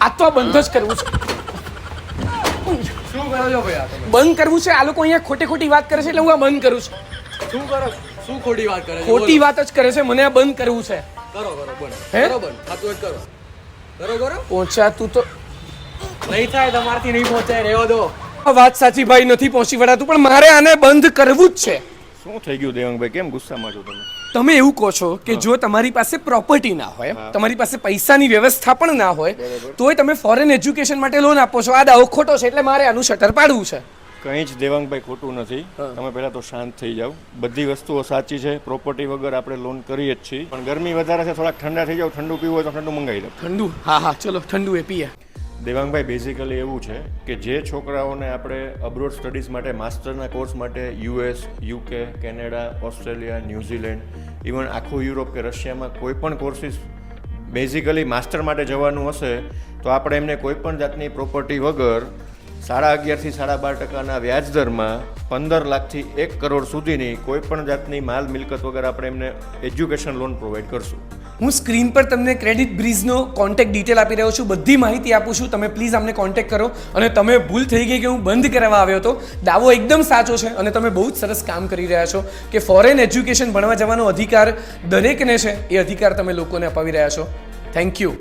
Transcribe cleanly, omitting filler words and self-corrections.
આ તો બંધ જ કરવું છે. શું કરો છો ભાઈ આ તમે? બંધ કરવું છે. આ લોકો અહીંયા ખોટી વાત કરે છે એટલે હું આ બંધ કરું છું. શું કરો? શું ખોટી વાત કરે છે? ખોટી વાત જ કરે છે, મને આ બંધ કરવું છે. કરો બંધ. હે? કરો બંધ. આ તો જ કરો. પહોંચાતું તો નહીં થાય, તમારથી નહીં પહોંચાય, રહેવા દો. વાત સાચી ભાઈ, નથી પહોંચી વળાતું, પણ મારે આને બંધ કરવું જ છે. શું થઈ ગયું દેવાંગભાઈ, કેમ ગુસ્સામાં છો તમે? તમે એવું કહો છો કે જો તમારી પાસે પ્રોપર્ટી ના હોય, તમારી પાસે પૈસાની વ્યવસ્થા પણ ના હોય, તોય તમે ફોરેન એજ્યુકેશન માટે લોન આપો છો. આ દાવો ખોટો છે એટલે મારે આનું શટર પાડવું છે. કંઈ જ દેવાંગભાઈ ખોટું નથી. તમે પહેલા તો શાંત થઈ જાઓ. બધી વસ્તુઓ સાચી છે. પ્રોપર્ટી વગર આપણે લોન કરીએ જ છીએ, પણ ગરમી વધારે છે, થોડાક ઠંડા થઈ જાવ. ઠંડુ પીવું હોય તો ઠંડુ મંગાવી લો. ઠંડુ? હા ચલો ઠંડુ એ પીએ. દેવાંગભાઈ બેઝિકલી એવું છે કે જે છોકરાઓને આપણે અબ્રોડ સ્ટડીઝ માટે, માસ્ટરના કોર્સ માટે US, UK, Canada, Australia, New Zealand, even આખું યુરોપ કે રશિયામાં કોઈ પણ કોર્સિસ બેઝિકલી માસ્ટર માટે જવાનું હશે તો આપણે એમને કોઈ પણ જાતની પ્રોપર્ટી વગર 11.5 થી 12% વ્યાજ દરમાં 15 લાખથી 1 કરોડ સુધીની કોઈ પણ જાતની માલ મિલકત વગર આપણે એમને એજ્યુકેશન લોન પ્રોવાઈડ કરશું. હું સ્ક્રીન પર તમને ક્રેડિટ બ્રીઝનો કોન્ટેક્ટ ડિટેલ આપી રહ્યો છું, બધી માહિતી આપું છું. તમે પ્લીઝ અમને કોન્ટેક્ટ કરો. અને તમે ભૂલ થઈ ગઈ કે હું બંધ કરાવવા આવ્યો હતો, દાવો એકદમ સાચો છે અને તમે બહુ જ સરસ કામ કરી રહ્યા છો કે ફોરેન એજ્યુકેશન ભણવા જવાનો અધિકાર દરેકને છે. એ અધિકાર તમે લોકોને અપાવી રહ્યા છો. Thank you.